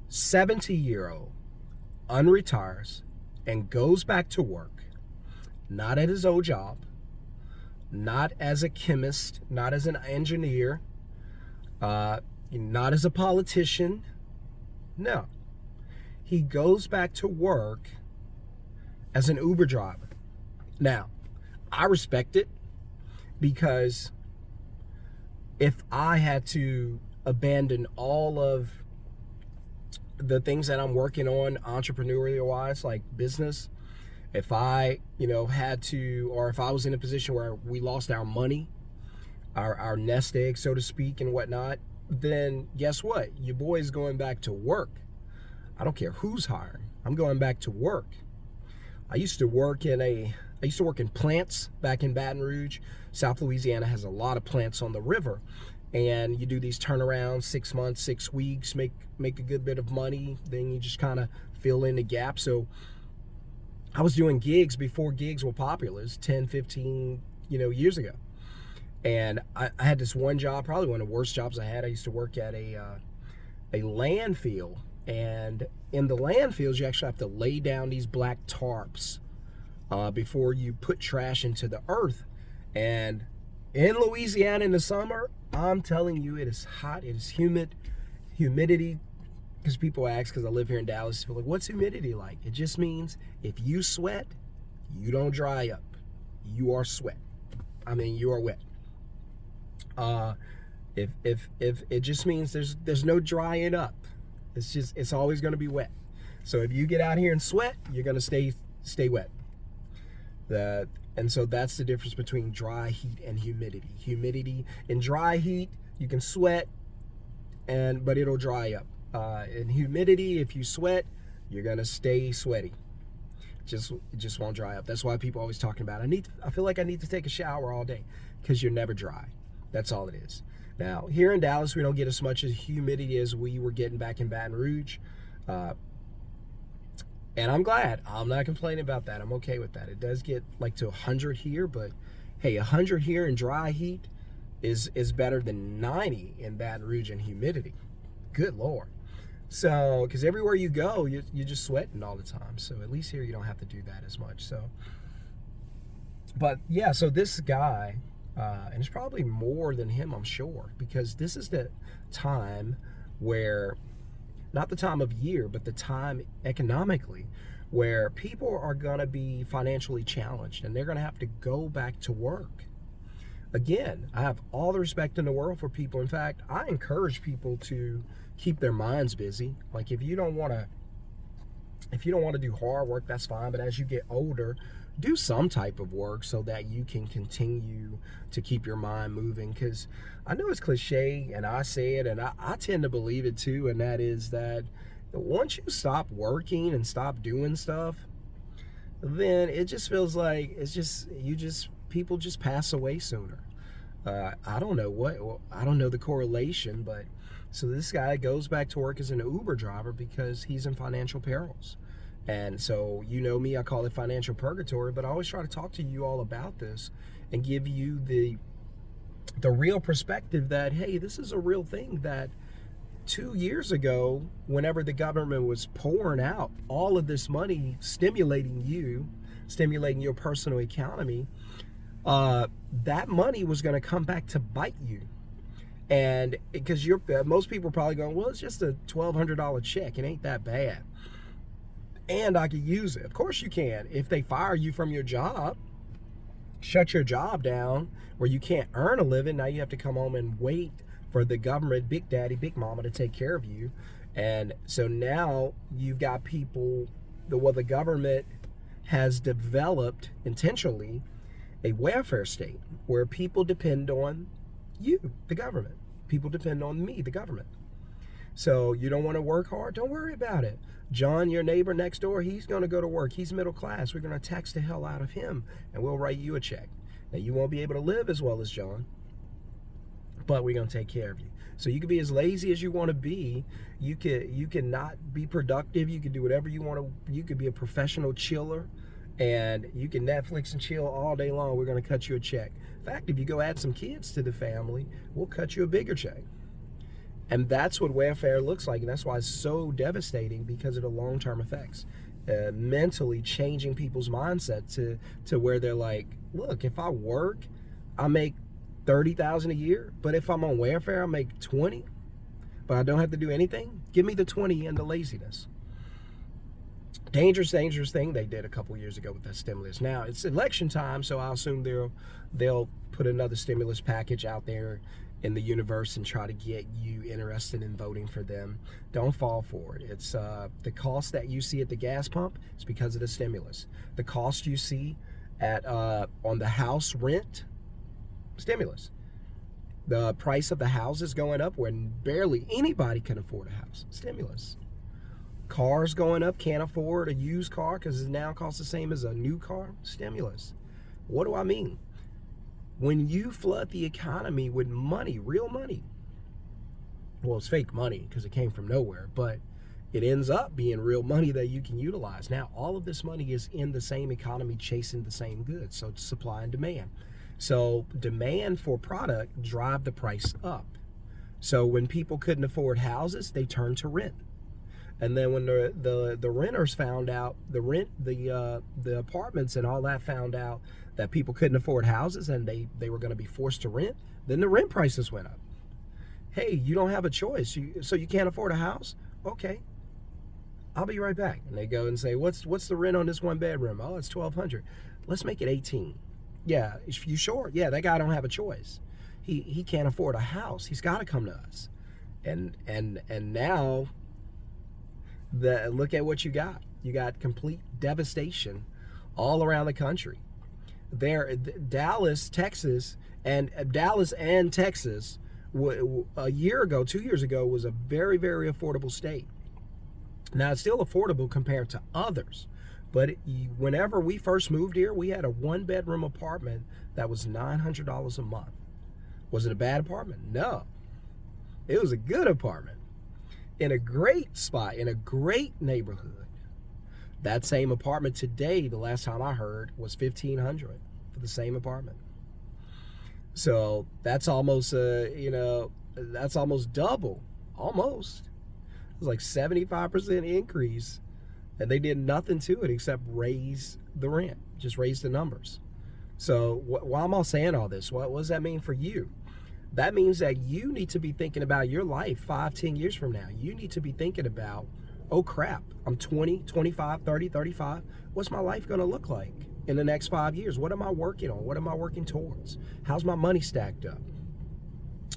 70-year-old unretires and goes back to work, not at his old job, not as a chemist, not as an engineer, not as a politician. No. He goes back to work as an Uber driver. Now, I respect it, because if I had to abandon all of the things that I'm working on entrepreneurial wise, like business, if I, had to, or if I was in a position where we lost our money, our nest egg, so to speak, and whatnot, then guess what? Your boy's going back to work. I don't care who's hiring. I'm going back to work. I used to work in plants back in Baton Rouge. South Louisiana has a lot of plants on the river. And you do these turnarounds, 6 months, 6 weeks, make a good bit of money. Then you just kind of fill in the gap. So I was doing gigs before gigs were popular. It's 10, 15, years ago. And I had this one job, probably one of the worst jobs I had. I used to work at a landfill. And in the landfills, you actually have to lay down these black tarps before you put trash into the earth. And in Louisiana in the summer, I'm telling you, it is hot, it is humid, humidity, because people ask, because I live here in Dallas, people are like, what's humidity like? It just means if you sweat, you don't dry up. You are sweat. You are wet. If it just means there's no drying up. It's always going to be wet. So if you get out here and sweat, you're going to stay wet. And so that's the difference between dry heat and humidity. Humidity, in dry heat, you can sweat, but it'll dry up. In humidity, if you sweat, you're gonna stay sweaty. It just won't dry up. That's why people are always talking about, I feel like I need to take a shower all day, because you're never dry. That's all it is. Now, here in Dallas, we don't get as much humidity as we were getting back in Baton Rouge. And I'm glad. I'm not complaining about that. I'm okay with that. It does get like to 100 here, but hey, 100 here in dry heat is better than 90 in Baton Rouge in humidity. Good Lord. So, because everywhere you go, you're just sweating all the time. So at least here you don't have to do that as much. So, but yeah, so this guy, and it's probably more than him, I'm sure, because this is the time where, not the time of year, but the time economically where people are going to be financially challenged and they're going to have to go back to work. Again, I have all the respect in the world for people. In fact, I encourage people to keep their minds busy. Like if you don't want to do hard work, that's fine. But as you get older, do some type of work so that you can continue to keep your mind moving. Because I know it's cliche and I say it and I tend to believe it too. And that is that once you stop working and stop doing stuff, then it just feels like people just pass away sooner. I don't know the correlation, but so this guy goes back to work as an Uber driver because he's in financial perils. And so, me, I call it financial purgatory, but I always try to talk to you all about this and give you the real perspective that, hey, this is a real thing that 2 years ago, whenever the government was pouring out all of this money, stimulating your personal economy, that money was going to come back to bite you. And because most people are probably going, well, it's just a $1,200 check. It ain't that bad. And I could use it. Of course you can. If they fire you from your job, shut your job down where you can't earn a living, now you have to come home and wait for the government, Big Daddy, Big Mama to take care of you. And so now you've got people, the government has developed intentionally a welfare state where people depend on you, the government. People depend on me, the government. So you don't want to work hard? Don't worry about it. John, your neighbor next door, he's going to go to work. He's middle class. We're going to tax the hell out of him, and we'll write you a check. Now, you won't be able to live as well as John, but we're going to take care of you. So you can be as lazy as you want to be. You can not be productive. You can do whatever you want to. You could be a professional chiller, and you can Netflix and chill all day long. We're going to cut you a check. In fact, if you go add some kids to the family, we'll cut you a bigger check. And that's what welfare looks like, and that's why it's so devastating, because of the long-term effects. Mentally changing people's mindset to where they're like, look, if I work, I make $30,000 a year, but if I'm on welfare, I make 20, but I don't have to do anything. Give me the 20 and the laziness. Dangerous thing they did a couple years ago with that stimulus. Now it's election time, so I assume they'll put another stimulus package out there in the universe and try to get you interested in voting for them. Don't fall for it. It's the cost that you see at the gas pump is because of the stimulus. The cost you see at on the house rent, stimulus. The price of the houses going up when barely anybody can afford a house, stimulus. Cars going up, can't afford a used car because it now costs the same as a new car, stimulus. What do I mean? When you flood the economy with money, real money, well, it's fake money because it came from nowhere, but it ends up being real money that you can utilize. Now, all of this money is in the same economy chasing the same goods, so it's supply and demand. So demand for product drive the price up. So when people couldn't afford houses, they turned to rent. And then when the renters found out, the apartments and all that found out that people couldn't afford houses and they were going to be forced to rent, then the rent prices went up. Hey, you don't have a choice. So you can't afford a house? Okay, I'll be right back. And they go and say, what's the rent on this one bedroom? Oh, it's $1,200. Let's make it $1,800. Yeah, you sure? Yeah, that guy don't have a choice. He can't afford a house. He's got to come to us. And now, look at what you got. You got complete devastation all around the country. Dallas, Texas, and Texas, a year ago, 2 years ago, was a very, very affordable state. Now, it's still affordable compared to others, but whenever we first moved here, we had a one-bedroom apartment that was $900 a month. Was it a bad apartment? No. It was a good apartment in a great spot, in a great neighborhood. That same apartment today, the last time I heard, was $1,500 for the same apartment. So that's almost, that's almost double, almost. It was like 75% increase, and they did nothing to it except raise the rent, just raise the numbers. So why am I saying all this? What does that mean for you? That means that you need to be thinking about your life 5-10 years from now. You need to be thinking about, oh crap, I'm 20, 25, 30, 35. What's my life going to look like in the next 5 years? What am I working on? What am I working towards? How's my money stacked up?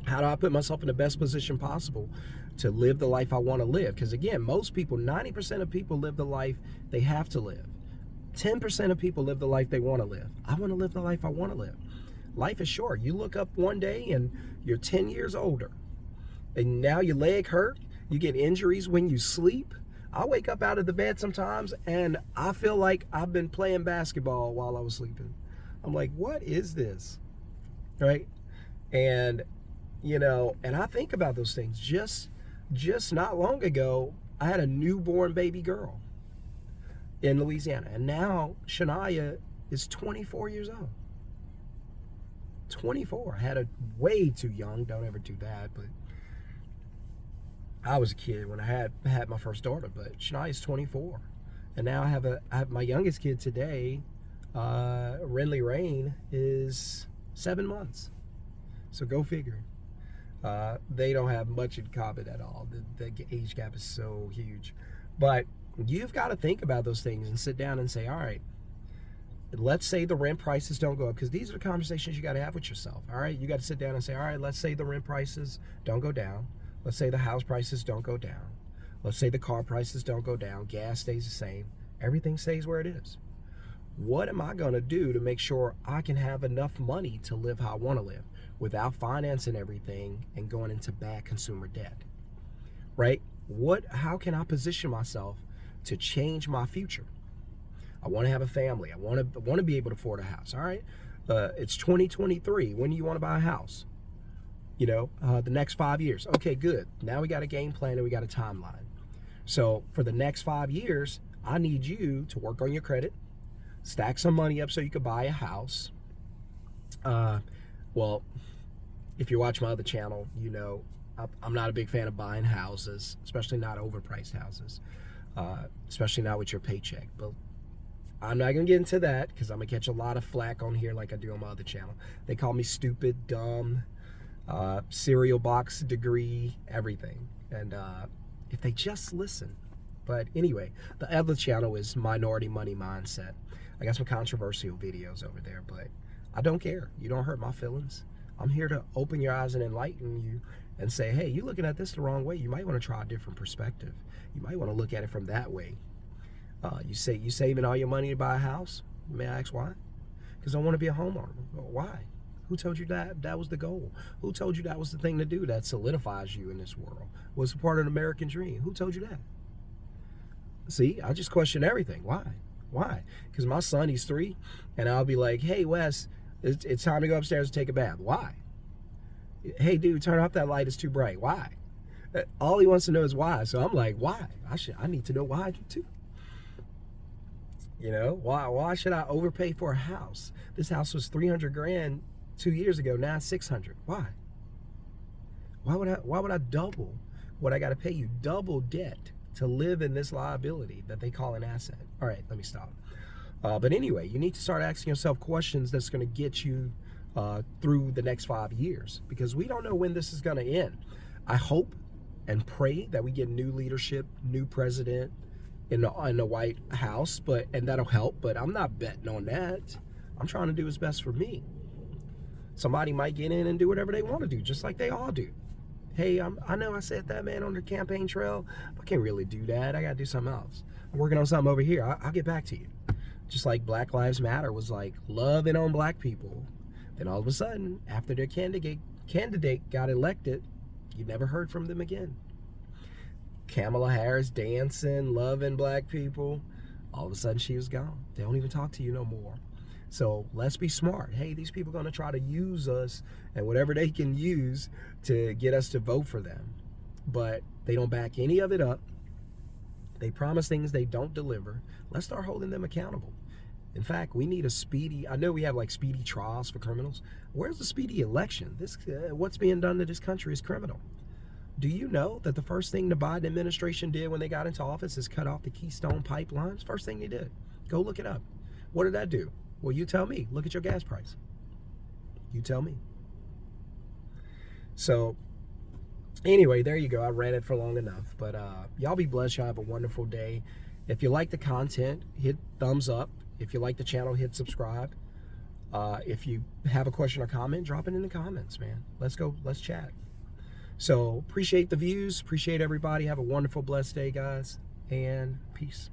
How do I put myself in the best position possible to live the life I want to live? Because again, most people, 90% of people live the life they have to live. 10% of people live the life they want to live. I want to live the life I want to live. Life is short. You look up one day and you're 10 years older, and now your leg hurt. You get injuries when you sleep. I wake up out of the bed sometimes and I feel like I've been playing basketball while I was sleeping. I'm like, what is this? Right? And, and I think about those things. Just not long ago, I had a newborn baby girl in Louisiana. And now Shania is 24 years old. 24. I had her way too young. Don't ever do that. But I was a kid when I had my first daughter. But Shania's 24, and now I have my youngest kid today. Renly Rain is 7 months. So go figure. They don't have much in common at all. The age gap is so huge. But you've got to think about those things and sit down and say, all right, let's say the rent prices don't go up, because these are the conversations you got to have with yourself. All right, you got to sit down and say, all right, let's say the rent prices don't go down. Let's say the house prices don't go down. Let's say the car prices don't go down. Gas stays the same. Everything stays where it is. What am I going to do to make sure I can have enough money to live how I want to live without financing everything and going into bad consumer debt? Right? How can I position myself to change my future? I want to have a family. I want to be able to afford a house. All right. It's 2023. When do you want to buy a house? The next 5 years. Okay, good. Now we got a game plan and we got a timeline. So for the next 5 years, I need you to work on your credit, stack some money up so you could buy a house. Well, if you watch my other channel, I'm not a big fan of buying houses, especially not overpriced houses, especially not with your paycheck. But I'm not going to get into that because I'm going to catch a lot of flack on here like I do on my other channel. They call me stupid, dumb, cereal box degree, everything. And if they just listen. But anyway, the other channel is Minority Money Mindset. I got some controversial videos over there, but I don't care. You don't hurt my feelings. I'm here to open your eyes and enlighten you and say, hey, you're looking at this the wrong way. You might want to try a different perspective. You might want to look at it from that way. You say you saving all your money to buy a house? May I ask why? Because I want to be a homeowner. Why? Who told you that was the goal? Who told you that was the thing to do that solidifies you in this world? Was a part of the American dream? Who told you that? See, I just question everything. Why? Why? Because my son, he's 3, and I'll be like, hey, Wes, it's time to go upstairs and take a bath. Why? Hey, dude, turn off that light. It's too bright. Why? All he wants to know is why. So I'm like, why? I need to know why too. You know, why should I overpay for a house? This house was 300 grand 2 years ago. Now it's 600. Why? Why would I double what I got to pay you? Double debt to live in this liability that they call an asset. All right, let me stop. But anyway, you need to start asking yourself questions that's going to get you through the next 5 years, because we don't know when this is going to end. I hope and pray that we get new leadership, new president in the White House, and that'll help. But I'm not betting on that. I'm trying to do what's best for me. Somebody might get in and do whatever they want to do, just like they all do. Hey, I know I said that, man, on the campaign trail. I can't really do that. I got to do something else. I'm working on something over here. I'll get back to you. Just like Black Lives Matter was like loving on black people. Then all of a sudden, after their candidate got elected, you never heard from them again. Kamala Harris dancing, loving black people. All of a sudden, she was gone. They don't even talk to you no more. So let's be smart. Hey, these people are going to try to use us and whatever they can use to get us to vote for them. But they don't back any of it up. They promise things they don't deliver. Let's start holding them accountable. In fact, we need a speedy, I know we have like speedy trials for criminals. Where's the speedy election? What's being done to this country is criminal. Do you know that the first thing the Biden administration did when they got into office is cut off the Keystone pipelines? First thing they did. Go look it up. What did that do? Well, you tell me. Look at your gas price. You tell me. So, anyway, there you go. I ran it for long enough. But y'all be blessed. Y'all have a wonderful day. If you like the content, hit thumbs up. If you like the channel, hit subscribe. If you have a question or comment, drop it in the comments, man. Let's go. Let's chat. So, appreciate the views. Appreciate everybody. Have a wonderful, blessed day, guys. And peace.